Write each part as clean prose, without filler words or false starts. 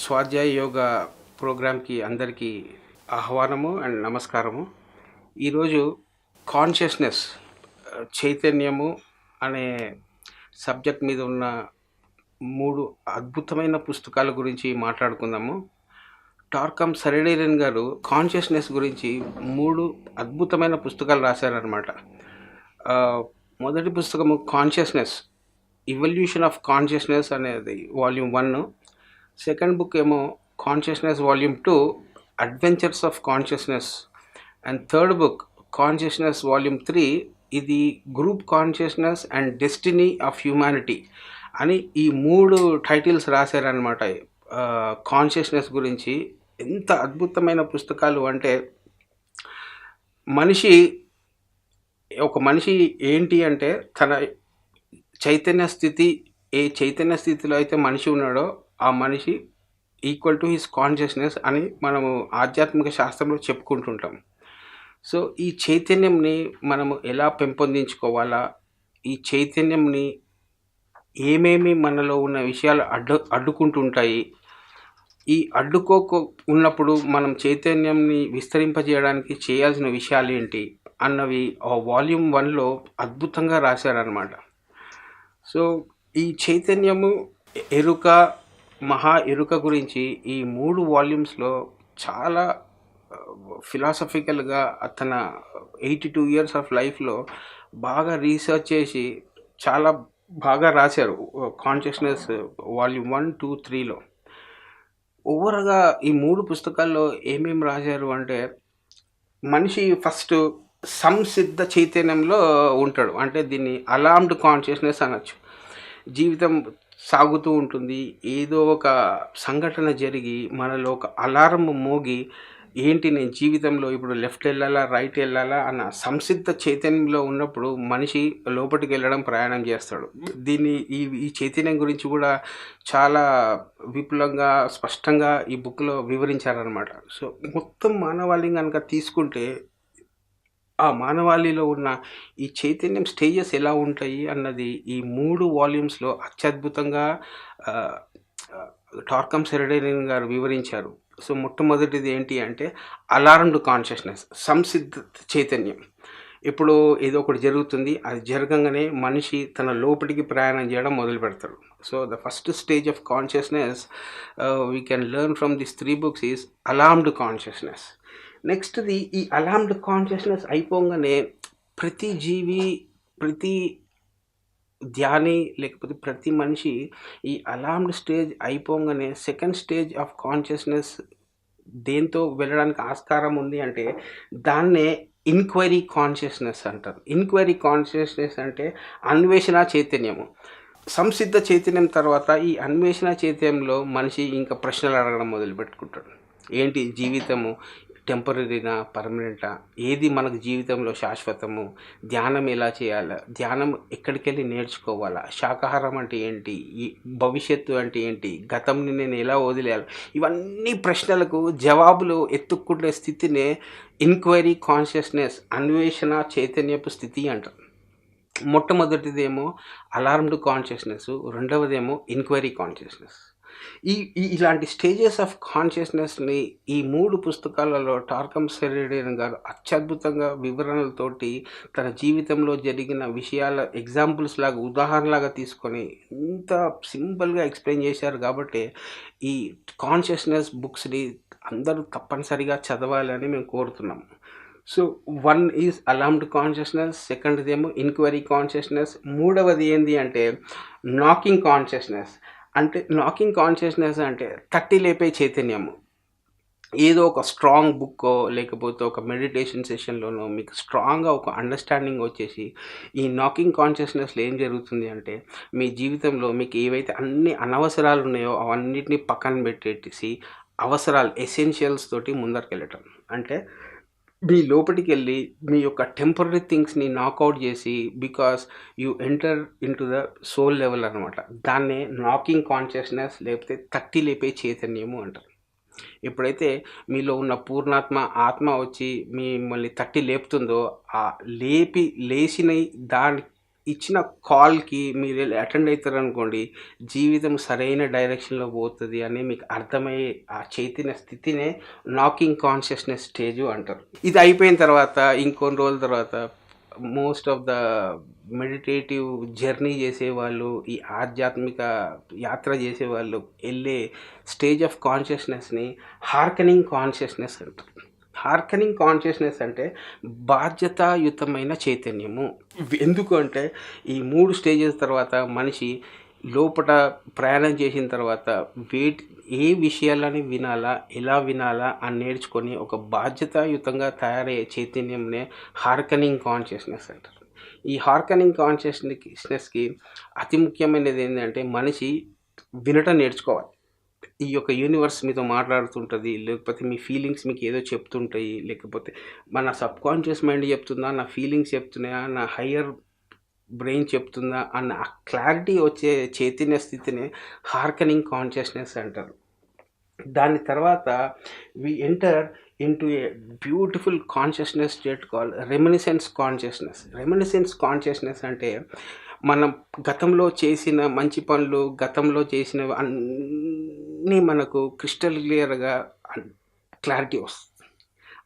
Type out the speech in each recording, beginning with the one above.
స్వాధ్యాయ యోగా ప్రోగ్రామ్కి అందరికీ ఆహ్వానము అండ్ నమస్కారము. ఈరోజు కాన్షియస్నెస్ చైతన్యము అనే సబ్జెక్ట్ మీద ఉన్న 3 అద్భుతమైన పుస్తకాల గురించి మాట్లాడుకుందాము. టార్కమ్ సరెడీరన్ గారు కాన్షియస్నెస్ గురించి 3 అద్భుతమైన పుస్తకాలు రాశారనమాట. మొదటి పుస్తకము కాన్షియస్నెస్ ఇవల్యూషన్ ఆఫ్ కాన్షియస్నెస్ అనేది వాల్యూమ్ 1. సెకండ్ బుక్ ఏమో consciousness volume 2 adventures of consciousness. And third book consciousness volume 3 ఇది group consciousness and destiny of humanity అని ఈ 3 టైటిల్స్ రాశారనమాట. కాన్షియస్నెస్ గురించి ఎంత అద్భుతమైన పుస్తకాలు అంటే, ఒక మనిషి ఏంటి అంటే తన చైతన్య స్థితి, ఏ చైతన్య స్థితిలో అయితే మనిషి ఉన్నాడో ఆ మనిషి ఈక్వల్ టు హిస్ కాన్షియస్నెస్ అని మనము ఆధ్యాత్మిక శాస్త్రంలో చెప్పుకుంటుంటాం. సో ఈ చైతన్యంని మనము ఎలా పెంపొందించుకోవాలా, ఈ చైతన్యంని ఏమేమి మనలో ఉన్న విషయాలు అడ్డుకుంటుంటాయి, ఈ ఉన్నప్పుడు మనం చైతన్యంని విస్తరింపజేయడానికి చేయాల్సిన విషయాలు ఏంటి అన్నవి వాల్యూమ్ 1లో అద్భుతంగా రాశారనమాట. సో ఈ చైతన్యము, ఎరుక, మహా ఎరుక గురించి ఈ 3 వాల్యూమ్స్లో చాలా ఫిలాసఫికల్గా తన 82 ఇయర్స్ ఆఫ్ లైఫ్లో బాగా రీసెర్చ్ చేసి చాలా బాగా రాశారు. కాన్షియస్నెస్ వాల్యూమ్ 1, 2, 3లో ఓవర్గా ఈ 3 పుస్తకాల్లో ఏమేమి రాశారు అంటే, మనిషి ఫస్ట్ సంసిద్ధ చైతన్యంలో ఉంటాడు. అంటే దీన్ని అలార్మ్డ్ కాన్షియస్నెస్ అనొచ్చు. జీవితం సాగుతూ ఉంటుంది, ఏదో ఒక సంఘటన జరిగి మనలో ఒక అలారం మోగి ఏంటి నేను జీవితంలో ఇప్పుడు లెఫ్ట్ వెళ్ళాలా రైట్ వెళ్ళాలా అన్న సంసిద్ధ చైతన్యంలో ఉన్నప్పుడు మనిషి లోపలికి వెళ్ళడం ప్రయాణం చేస్తాడు. దీన్ని ఈ చైతన్యం గురించి కూడా చాలా విపులంగా స్పష్టంగా ఈ బుక్లో వివరించారనమాట. సో మొత్తం మానవాళిని కనుక తీసుకుంటే ఆ మానవాళిలో ఉన్న ఈ చైతన్యం స్టేజెస్ ఎలా ఉంటాయి అన్నది ఈ 3 వాల్యూమ్స్లో అత్యద్భుతంగా టార్కమ్ సరెడీరన్ గారు వివరించారు. సో మొట్టమొదటిది ఏంటి అంటే అలార్మ్డ్ కాన్షియస్నెస్, సంసిద్ధ చైతన్యం. ఇప్పుడు ఏదో ఒకటి జరుగుతుంది, అది జరగంగానే మనిషి తన లోపలికి ప్రయాణం చేయడం మొదలు పెడతాడు. So the first stage of consciousness we can learn from this 3 books is alarmed consciousness. నెక్స్ట్ది ఈ అలార్మ్డ్ కాన్షియస్నెస్ అయిపోగానే ప్రతి జీవి, ప్రతి ధ్యాని, లేకపోతే ప్రతి మనిషి ఈ అలార్మ్డ్ స్టేజ్ అయిపోగానే సెకండ్ స్టేజ్ ఆఫ్ కాన్షియస్నెస్ దేంతో వెళ్ళడానికి ఆస్కారం ఉంది అంటే దాన్నే ఇన్క్వైరీ కాన్షియస్నెస్ అంటారు. ఇన్క్వైరీ కాన్షియస్నెస్ అంటే అన్వేషణ చైతన్యము. సంసిద్ధ చైతన్యం తర్వాత ఈ అన్వేషణ చైతన్యంలో మనిషి ఇంకా ప్రశ్నలు అడగడం మొదలు పెట్టుకుంటాడు. ఏంటి జీవితము, టెంపరీనా పర్మనెంటా, ఏది మనకు జీవితంలో శాశ్వతము, ధ్యానం ఎలా చేయాలా, ధ్యానం ఎక్కడికి వెళ్ళి నేర్చుకోవాలా, శాకాహారం అంటే ఏంటి, ఈ భవిష్యత్తు అంటే ఏంటి, గతంని నేను ఎలా వదిలేయాలి, ఇవన్నీ ప్రశ్నలకు జవాబులు ఎత్తుక్కుంటే స్థితినే ఇన్క్వైరీ కాన్షియస్నెస్, అన్వేషణ చైతన్యపు స్థితి అంటారు. మొట్టమొదటిదేమో అలార్మ్డ్ కాన్షియస్నెస్, రెండవదేమో ఇన్క్వైరీ కాన్షియస్నెస్. ఇలాంటి స్టేజెస్ ఆఫ్ కాన్షియస్నెస్ని ఈ 3 పుస్తకాలలో టార్కమ్ సరెడీరన్ గారు అత్యద్భుతంగా వివరణలతోటి తన జీవితంలో జరిగిన విషయాల ఎగ్జాంపుల్స్ లాగా, ఉదాహరణలాగా తీసుకొని ఇంత సింపుల్గా ఎక్స్ప్లెయిన్ చేశారు. కాబట్టి ఈ కాన్షియస్నెస్ బుక్స్ని అందరూ తప్పనిసరిగా చదవాలని మేము కోరుతున్నాము. సో 1 ఈజ్ అలార్మ్డ్ కాన్షియస్నెస్, సెకండ్దేమో ఇన్క్వైరీ కాన్షియస్నెస్, మూడవది ఏంటి అంటే నాకింగ్ కాన్షియస్నెస్. అంటే నాకింగ్ కాన్షియస్నెస్ అంటే తట్టి లేపే చైతన్యము. ఏదో ఒక స్ట్రాంగ్ బుక్కో లేకపోతే ఒక మెడిటేషన్ సెషన్లోనో మీకు స్ట్రాంగ్గా ఒక అండర్స్టాండింగ్ వచ్చేసి ఈ నాకింగ్ కాన్షియస్నెస్లో ఏం జరుగుతుంది అంటే మీ జీవితంలో మీకు ఏవైతే అన్ని అనవసరాలు ఉన్నాయో అవన్నిటిని పక్కన పెట్టేసి అవసరాలు, ఎసెన్షియల్స్ తోటి ముందరికి అంటే మీ లోపలికి వెళ్ళి మీ యొక్క టెంపరీ థింగ్స్ని నాకౌట్ చేసి because you enter in to the soul level అనమాట. దాన్నే నాకింగ్ కాన్షియస్నెస్ లేకపోతే తట్టి లేపే చైతన్యము అంటారు. ఎప్పుడైతే మీలో ఉన్న పూర్ణాత్మ ఆత్మ వచ్చి మిమ్మల్ని తట్టి లేపుతుందో, ఆ లేచిన ఇచ్చిన కాల్‌కి మీరెళ్ళి అటెండ్ అయితారనుకోండి, జీవితం సరైన డైరెక్షన్‌లో పోతది అని మీకు అర్థమయ్యే ఆ చైతన్య స్థితినే నాకింగ్ కాన్షియస్‌నెస్ స్టేజు అంటారు. ఇది అయిపోయిన తర్వాత ఇంకొన్ని రోజుల తర్వాత most of the meditative journey చేసేవాళ్ళు, ఈ ఆధ్యాత్మిక యాత్ర చేసేవాళ్ళు ఎళ్ళే స్టేజ్ ఆఫ్ కాన్షియస్‌నెస్‌ని హార్కెనింగ్ కాన్షియస్‌నెస్ అంటారు. హార్కెనింగ్ కాన్షియస్‌నెస్ అంటే బాధ్యతాయుతమైన చైతన్యము. ఎందుకు అంటే ఈ 3 స్టేజెస్ తర్వాత మనిషి లోపట ప్రయాణం చేసిన తర్వాత ఏ విషయాలని వినాలా, ఎలా వినాలా అని నేర్చుకొని ఒక బాధ్యతాయుతంగా తయారయ్యే చైతన్యంనే హార్కెనింగ్ కాన్షియస్‌నెస్ అంటారు. ఈ హార్కెనింగ్ కాన్షియస్‌నెస్‌కి అతి ముఖ్యమైనది ఏంటంటే మనిషి వినటం నేర్చుకోవాలి. ఈ యొక్క యూనివర్స్ మీతో మాట్లాడుతుంటది. లేకపోతే మీ ఫీలింగ్స్ మీకు ఏదో చెప్తుంటాయి. లేకపోతే మన సబ్‌కాన్షియస్ మైండ్ చెప్తుందా? నా ఫీలింగ్స్ చెప్తున్నాయా? నా హయ్యర్ బ్రెయిన్ చెప్తుందా? అన్న ఆ క్లారిటీ వచ్చే చైతన్య స్థితిని హార్కెనింగ్ కాన్షియస్‌నెస్ అంటారు. దాని తర్వాత we enter into a beautiful consciousness state called reminiscence consciousness. Reminiscence consciousness అంటే మనం గతంలో చేసిన మంచి పనులు, గతంలో చేసినవి అన్నీ మనకు క్రిస్టల్ క్లియర్‌గా క్లారిటీ వస్తుంది.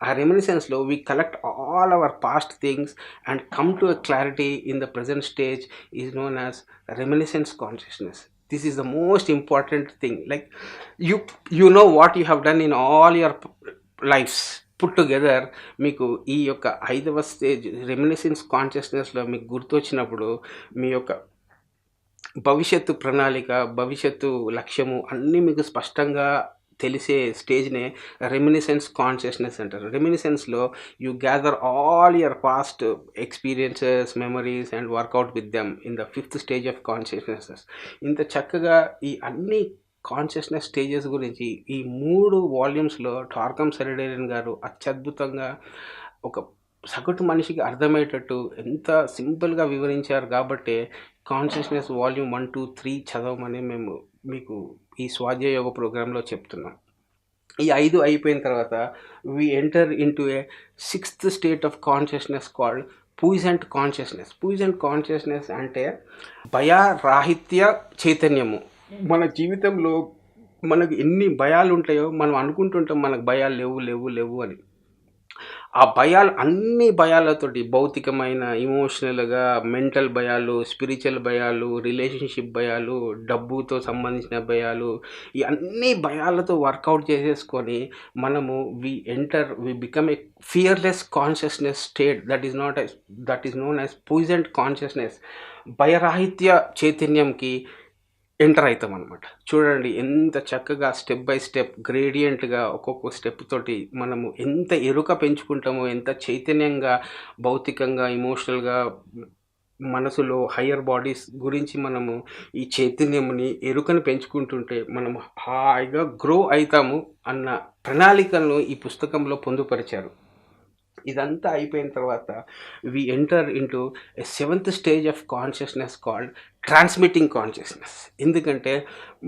ఆ రెమినిసెన్స్‌లో we collect all our past things and come to a clarity in the present stage is known as reminiscence consciousness. This is the most important thing. Like you know what you have done in all your lives put together. మీకు ఈ యొక్క 5వ stage reminiscence కాన్షియస్‌నెస్‌లో మీకు గుర్తొచ్చినప్పుడు మీ యొక్క భవిష్యత్తు ప్రణాళిక, భవిష్యత్తు లక్ష్యము అన్నీ మీకు స్పష్టంగా తెలిసే స్టేజ్‌నే రెమినిసెన్స్ కాన్షియస్‌నెస్ అంటారు. రెమినిసెన్స్‌లో you gather all your past experiences, memories and work out with them in the 5th stage of consciousness. ఇంత చక్కగా ఈ అన్ని కాన్షియస్‌నెస్ స్టేజెస్ గురించి ఈ 3 వాల్యూమ్స్‌లో టార్కమ్ సెరడేరియన్ గారు అత్యద్భుతంగా ఒక సగటు మనిషికి అర్థమయ్యేటట్టు ఎంత సింపుల్గా వివరించారు. కాబట్టే కాన్షియస్‌నెస్ వాల్యూమ్ 1, 2, 3 చదవమని మేము మీకు ఈ స్వాధ్యాయ యోగ ప్రోగ్రాంలో చెప్తున్నాం. ఈ 5 అయిపోయిన తర్వాత we enter into a 6th state of consciousness called pungent consciousness. Pungent consciousness అంటే భయరాహిత్య చైతన్యము. మన జీవితంలో మనకు ఎన్ని భయాలు ఉంటాయో మనం అనుకుంటుంటాం మనకు భయాలు లేవు అని. ఆ భయాలు అన్ని భయాలతోటి భౌతికమైన, ఎమోషనల్‌గా, మెంటల్ భయాలు, స్పిరిచువల్ భయాలు, రిలేషన్‌షిప్ భయాలు, డబ్బుతో సంబంధించిన భయాలు, ఈ అన్ని భయాలతో వర్కౌట్ చేసేసుకొని మనము we become a fearless consciousness state that is known as pungent consciousness. భయరాహిత్య చైతన్యంకి ఎంటర్ అవుతాం అనమాట. చూడండి ఎంత చక్కగా స్టెప్ బై స్టెప్ గ్రేడియంట్‌గా ఒక్కొక్క స్టెప్ తోటి మనము ఎంత ఎరుక పెంచుకుంటామో, ఎంత చైతన్యంగా, భౌతికంగా, ఎమోషనల్‌గా మనసులో హయ్యర్ బాడీస్ గురించి మనము ఈ చైతన్యముని, ఎరుకను పెంచుకుంటుంటే మనము హాయిగా గ్రో అయితాము అన్న ప్రణాళికలను ఈ పుస్తకంలో పొందుపరిచారు. ఇదంతా అయిపోయిన తర్వాత we enter into a 7th stage of consciousness called transmitting consciousness. ఎందుకంటే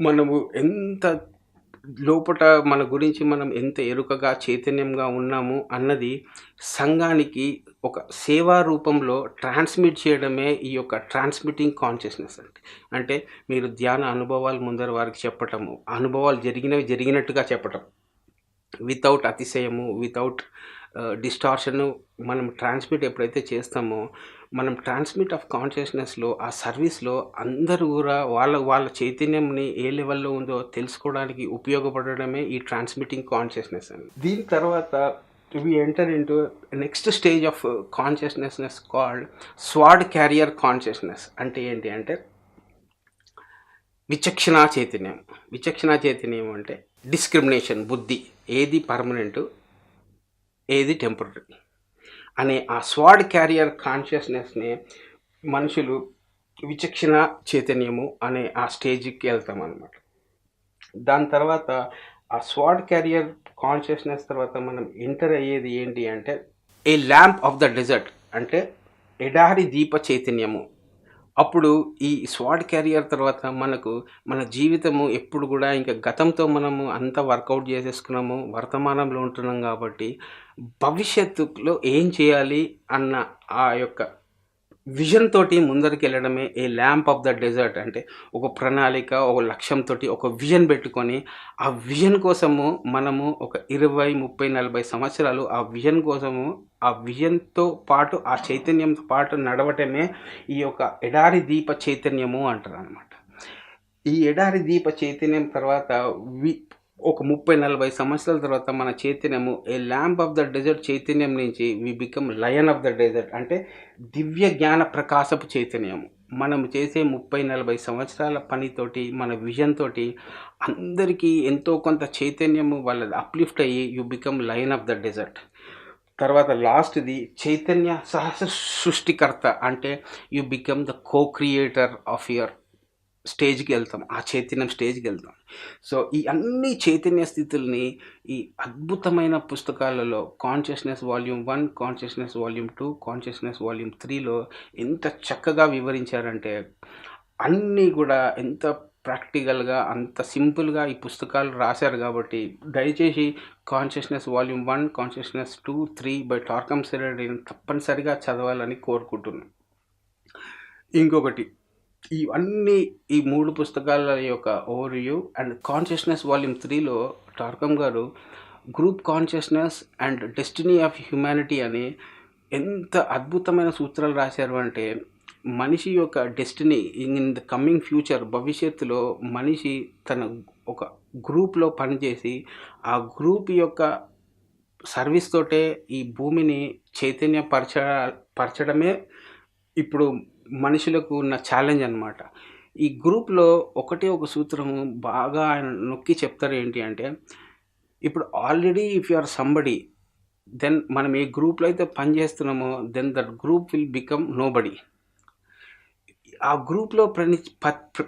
మనము ఎంత లోపట మన గురించి మనం ఎంత ఎరుకగా, చైతన్యంగా ఉన్నాము అన్నది సంఘానికి ఒక సేవా రూపంలో ట్రాన్స్మిట్ చేయడమే ఈ యొక్క ట్రాన్స్మిటింగ్ కాన్షియస్‌నెస్ అంటే. అంటే మీరు ధ్యాన అనుభవాలు ముందర వారికి చెప్పటము, అనుభవాలు జరిగినట్టుగా చెప్పటం. వితౌట్ అతిశయము, వితౌట్ డిస్టార్షను మనం ట్రాన్స్మిట్ ఎప్పుడైతే చేస్తామో, మనం ట్రాన్స్మిట్ ఆఫ్ కాన్షియస్‌నెస్‌లో ఆ సర్వీస్‌లో అందరూ కూడా వాళ్ళ చైతన్యంని ఏ లెవెల్‌లో ఉందో తెలుసుకోవడానికి ఉపయోగపడడమే ఈ ట్రాన్స్మిటింగ్ కాన్షియస్‌నెస్ అని. దీని తర్వాత we enter into next stage of consciousness called squad carrier consciousness. అంటే ఏంటి అంటే విచక్షణా చైతన్యం. విచక్షణా చైతన్యం అంటే డిస్క్రిమినేషన్ బుద్ధి. ఏది పర్మనెంటు, ఏది టెంపరరీ అనే ఆ స్వాడ్ క్యారియర్ కాన్షియస్‌నెస్‌ని మనుషులు విచక్షణ చైతన్యము అనే ఆ స్టేజ్‌కి వెళ్తామన్నమాట. దాని తర్వాత ఆ స్వాడ్ క్యారియర్ కాన్షియస్‌నెస్ తర్వాత మనం ఎంటర్ అయ్యేది ఏంటి అంటే ఏ ల్యాంప్ ఆఫ్ ద డెజర్ట్ అంటే ఎడారి దీప చైతన్యము. అప్పుడు ఈ స్వాడ్ క్యారియర్ తర్వాత మనకు మన జీవితము ఎప్పుడు కూడా ఇంకా గతంతో మనము అంతా వర్కౌట్ చేసేసుకున్నాము, వర్తమానంలో ఉంటున్నాం కాబట్టి భవిష్యత్తులో ఏం చేయాలి అన్న ఆ యొక్క విజన్ తోటి ముందరికి వెళ్ళడమే ఏ ల్యాంప్ ఆఫ్ ద డెజర్ట్. అంటే ఒక ప్రణాళిక, ఒక లక్ష్యంతో, ఒక విజన్ పెట్టుకొని ఆ విజన్ కోసము మనము ఒక 20, 30, 40 సంవత్సరాలు ఆ విజన్ కోసము, ఆ విజన్తో పాటు ఆ చైతన్యంతో పాటు నడవటమే ఈ యొక్క ఎడారి దీప చైతన్యము అంటారు అనమాట. ఈ ఎడారి దీప చైతన్యం తర్వాత ఒక 30, 40 సంవత్సరాల తర్వాత మన చైతన్యము a lamp of the desert చైతన్యం నుంచి we become lion of the desert. అంటే దివ్య జ్ఞాన ప్రకాశపు చైతన్యము. మనం చేసే 30, 40 సంవత్సరాల పనితోటి, మన విజన్ తోటి అందరికీ ఎంతో కొంత చైతన్యము వాళ్ళది అప్లిఫ్ట్ అయ్యి you become lion of the dessert. తర్వాత లాస్ట్ది చైతన్య సహస్ర సృష్టికర్త. అంటే you become the co creator of your స్టేజ్కి వెళ్తాం, ఆ చైతన్యం స్టేజ్కి వెళ్తాం. సో ఈ అన్ని చైతన్య స్థితుల్ని ఈ అద్భుతమైన పుస్తకాలలో consciousness volume 1, consciousness volume 2, consciousness volume 3లో ఎంత చక్కగా వివరించారంటే అన్నీ కూడా ఎంత ప్రాక్టికల్గా, అంత సింపుల్గా ఈ పుస్తకాలు రాశారు. కాబట్టి దయచేసి కాన్షియస్నెస్ వాల్యూమ్ 1, కాన్షియస్నెస్ 2, 3 బై టార్కమ్ రెడ్డిని తప్పనిసరిగా చదవాలని కోరుకుంటున్నాను. ఇంకొకటి, ఇవన్నీ ఈ 3 పుస్తకాల యొక్క ఓవర్వ్యూ. అండ్ కాన్షియస్నెస్ వాల్యూమ్ 3లో టార్కమ్ గారు group consciousness and destiny of humanity అని ఎంత అద్భుతమైన సూత్రాలు రాశారు అంటే, మనిషి యొక్క destiny in the coming future, భవిష్యత్తులో మనిషి తన ఒక గ్రూప్లో పనిచేసి ఆ గ్రూప్ యొక్క సర్వీస్ తోటే ఈ భూమిని పరచడమే ఇప్పుడు మనుషులకు ఉన్న ఛాలెంజ్ అనమాట. ఈ గ్రూప్లో ఒకటే ఒక సూత్రము బాగా ఆయన నొక్కి చెప్తారు. ఏంటి అంటే, ఇప్పుడు already if you are somebody, then మనం ఏ గ్రూప్లో అయితే పనిచేస్తున్నామో then that group will become nobody. ఆ గ్రూప్లో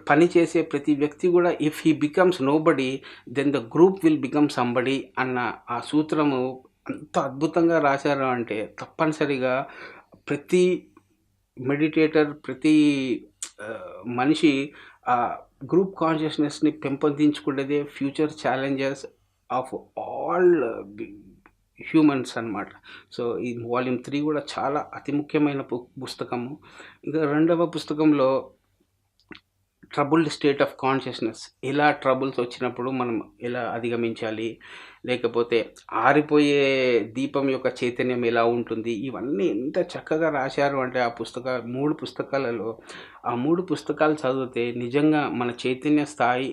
పని చేసే ప్రతి వ్యక్తి కూడా if he becomes nobody then the group will become somebody అన్న ఆ సూత్రము అంత అద్భుతంగా రాశారు. అంటే తప్పనిసరిగా ప్రతి మెడిటేటర్, ప్రతి మనిషి ఆ గ్రూప్ కాన్షియస్నెస్ని పెంపొందించుకునేదే future challenges of all humans అన్నమాట. సో ఈ వాల్యూమ్ 3 కూడా చాలా అతి ముఖ్యమైన పుస్తకము. ఇంకా రెండవ పుస్తకంలో ట్రబుల్డ్ స్టేట్ ఆఫ్ కాన్షియస్నెస్, ఎలా ట్రబుల్స్ వచ్చినప్పుడు మనం ఎలా అధిగమించాలి, లేకపోతే ఆరిపోయే దీపం యొక్క చైతన్యం ఎలా ఉంటుంది, ఇవన్నీ ఎంత చక్కగా రాశారు అంటే ఆ 3 పుస్తకాలలో, ఆ 3 పుస్తకాలు చదివితే నిజంగా మన చైతన్య స్థాయి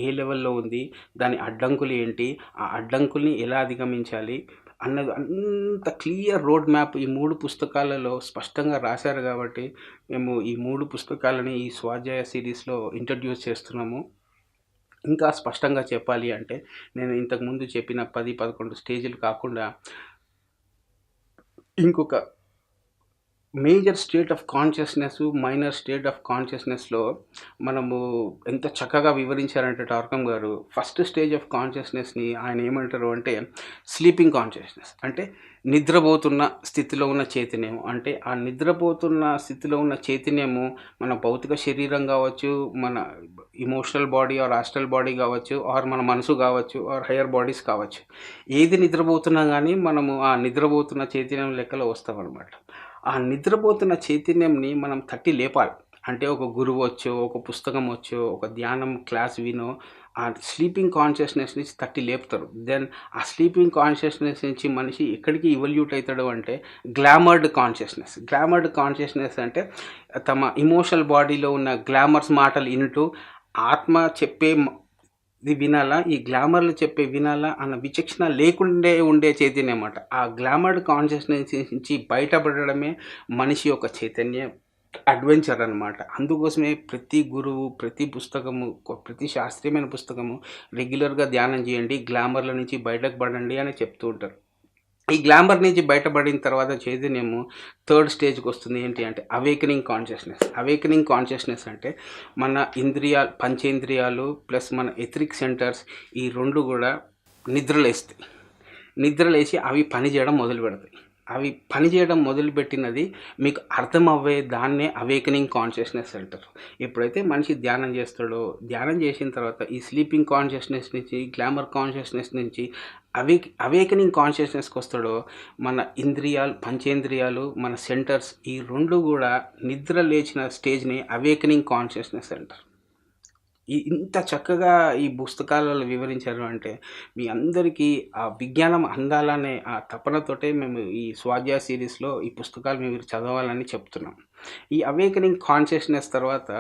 ఏ లెవెల్లో ఉంది, దాని అడ్డంకులు ఏంటి, ఆ అడ్డంకుల్ని ఎలా అధిగమించాలి అన్నది అంత క్లియర్ రోడ్ మ్యాప్ ఈ 3 పుస్తకాలలో స్పష్టంగా రాశారు. కాబట్టి మేము ఈ 3 పుస్తకాలని ఈ స్వాధ్యాయ సిరీస్లో ఇంట్రడ్యూస్ చేస్తున్నాము. ఇంకా స్పష్టంగా చెప్పాలి అంటే, నేను ఇంతకుముందు చెప్పిన 10, 11 స్టేజ్లు కాకుండా ఇంకొక major state of consciousness, minor state of కాన్షియస్నెస్లో మనము ఎంత చక్కగా వివరించారంటే టార్కమ్ గారు, ఫస్ట్ స్టేజ్ ఆఫ్ కాన్షియస్నెస్ని ఆయన ఏమంటారు అంటే స్లీపింగ్ కాన్షియస్నెస్. అంటే నిద్రపోతున్న స్థితిలో ఉన్న చైతన్యం. అంటే ఆ నిద్రపోతున్న స్థితిలో ఉన్న చైతన్యము మన భౌతిక శరీరం కావచ్చు, మన emotional body or astral body కావచ్చు, ఆర్ మన మనసు కావచ్చు, ఆర్ హయ్యర్ బాడీస్ కావచ్చు. ఏది నిద్రపోతున్నా కానీ మనము ఆ నిద్రపోతున్న చైతన్యం లెక్కలో వస్తామన్నమాట. ఆ నిద్రపోతున్న చైతన్యంని మనం తట్టి లేపాలి. అంటే ఒక గురువు వచ్చో, ఒక పుస్తకం వచ్చో, ఒక ధ్యానం క్లాస్ వినో ఆ స్లీపింగ్ కాన్షియస్నెస్ నుంచి తట్టి లేపుతారు. దెన్ ఆ స్లీపింగ్ కాన్షియస్నెస్ నుంచి మనిషి ఎక్కడికి ఇవల్యూట్ అవుతాడు అంటే గ్లామర్డ్ కాన్షియస్నెస్. గ్లామర్డ్ కాన్షియస్నెస్ అంటే తమ ఇమోషనల్ బాడీలో ఉన్న గ్లామర్స్ మాటలు వింటూ ఆత్మ చెప్పే ఇది వినాలా, ఈ గ్లామర్లు చెప్పే వినాలా అన్న విచక్షణ లేకుండే ఉండే చైతన్యం అన్నమాట. ఆ గ్లామర్డ్ కాన్షియస్నెస్ నుంచి బయటపడడమే మనిషి యొక్క చైతన్య అడ్వెంచర్ అనమాట. అందుకోసమే ప్రతి గురువు, ప్రతి పుస్తకము, ప్రతి శాస్త్రీయమైన పుస్తకము రెగ్యులర్గా ధ్యానం చేయండి, గ్లామర్ల నుంచి బయటకు పడండి అని చెప్తూ ఉంటారు. ఈ గ్లామర్ నుంచి బయటపడిన తర్వాత చైతన్యము థర్డ్ స్టేజ్కి వస్తుంది. ఏంటి అంటే అవేకనింగ్ కాన్షియస్నెస్. అవేకనింగ్ కాన్షియస్నెస్ అంటే మన పంచేంద్రియాలు ప్లస్ మన ఎథరిక్ సెంటర్స్ ఈ 2 కూడా నిద్రలేస్తాయి. నిద్రలేసి అవి పని చేయడం మొదలు పెడతాయి. అవి పనిచేయడం మొదలుపెట్టినది మీకు అర్థమవ్వే దాన్నే అవేకనింగ్ కాన్షియస్నెస్ అంటారు. ఎప్పుడైతే మనిషి ధ్యానం చేస్తాడో, ధ్యానం చేసిన తర్వాత ఈ స్లీపింగ్ కాన్షియస్నెస్ నుంచి, గ్లామర్ కాన్షియస్నెస్ నుంచి అవేకనింగ్ కాన్షియస్నెస్కి వస్తాడో, మన ఇంద్రియాలు, పంచేంద్రియాలు, మన సెంటర్స్ ఈ రెండు కూడా నిద్ర లేచిన స్టేజ్ని అవేకనింగ్ కాన్షియస్నెస్ అంటారు. ఇంత చక్కగా ఈ పుస్తకాలలో వివరించారు అంటే మీ అందరికీ ఆ విజ్ఞానం అందాలనే ఆ తపనతోటే మేము ఈ స్వాధ్యాయ సిరీస్లో ఈ పుస్తకాలు మీరు చదవాలని చెప్తున్నాం. ఈ అవేకనింగ్ కాన్షియస్నెస్ తర్వాత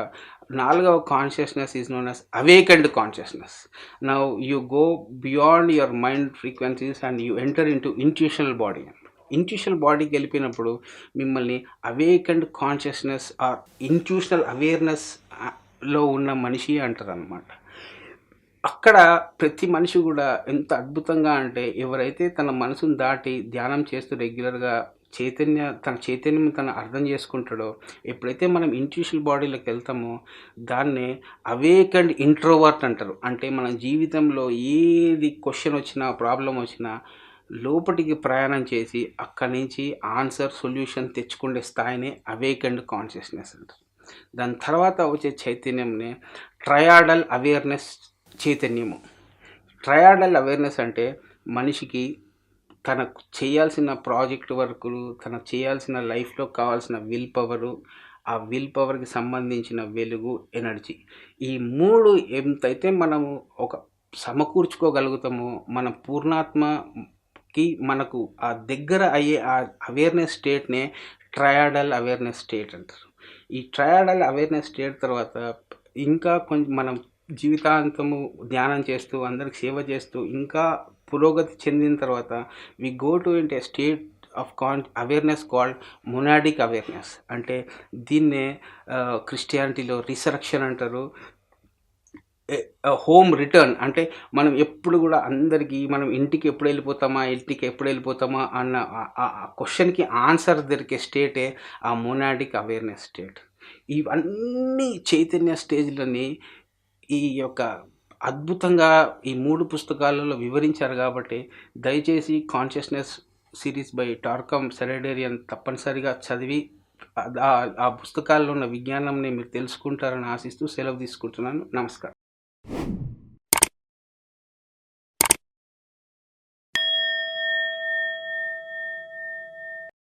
4వ consciousness is known as awakened consciousness. Now you go beyond your mind frequencies and you enter into intuitional body. Intuitional బాడీకి వెళ్ళిపోయినప్పుడు మిమ్మల్ని awakened consciousness or intuitional awareness లో ఉన్న మనిషి అంటారనమాట. అక్కడ ప్రతి మనిషి కూడా ఎంత అద్భుతంగా అంటే ఎవరైతే తన మనసును దాటి ధ్యానం చేస్తూ రెగ్యులర్గా తన చైతన్యం తను అర్థం చేసుకుంటాడో, ఎప్పుడైతే మనం ఇంట్యూషనల్ బాడీలోకి వెళ్తామో దాన్నే అవేకెండ్ ఇంట్రోవర్ట్ అంటారు. అంటే మన జీవితంలో ఏది క్వశ్చన్ వచ్చినా, ప్రాబ్లం వచ్చినా లోపటికి ప్రయాణం చేసి అక్కడి నుంచి ఆన్సర్, సొల్యూషన్ తెచ్చుకునే స్థాయినే అవేకెండ్ కాన్షియస్నెస్ అంటారు. దాని తర్వాత వచ్చే చైతన్యంని ట్రయాడల్ అవేర్నెస్ చైతన్యము. ట్రయాడల్ అవేర్నెస్ అంటే మనిషికి తనకు చేయాల్సిన ప్రాజెక్ట్ వర్కులు, తనకు చేయాల్సిన లైఫ్లో కావాల్సిన విల్ పవరు, ఆ విల్ పవర్కి సంబంధించిన వెలుగు, ఎనర్జీ, ఈ 3 ఎంతైతే మనము ఒక సమకూర్చుకోగలుగుతామో మన పూర్ణాత్మకి మనకు ఆ దగ్గర అయ్యే ఆ అవేర్నెస్ స్టేట్నే ట్రయాడల్ అవేర్నెస్ స్టేట్ అంటారు. ఈ ట్రయాడల్ అవేర్నెస్ స్టేట్ తర్వాత ఇంకా కొంచెం మనం జీవితాంతము ధ్యానం చేస్తూ అందరికి సేవ చేస్తూ ఇంకా పురోగతి చెందిన తర్వాత వి go to into a state of awareness called monadic awareness. అంటే దీన్నే క్రిస్టియానిటీలో రిసరక్షన్ అంటారు. హోమ్ రిటర్న్ అంటే మనం ఎప్పుడు కూడా అందరికీ మనం ఇంటికి ఎప్పుడు వెళ్ళిపోతామా అన్న ఆ క్వశ్చన్కి ఆన్సర్ దొరికే స్టేటే ఆ మొనాడిక్ అవేర్నెస్ స్టేట్. ఇవన్నీ చైతన్య స్టేజ్లని ఈ యొక్క అద్భుతంగా ఈ 3 పుస్తకాలలో వివరించారు. కాబట్టి దయచేసి కాన్షియస్నెస్ సిరీస్ బై టార్కమ్ సెరెడేరియన్ తప్పనిసరిగా చదివి ఆ పుస్తకాల్లో ఉన్న విజ్ఞానంని మీరు తెలుసుకుంటారని ఆశిస్తూ సెలవు తీసుకుంటున్నాను. నమస్కారం.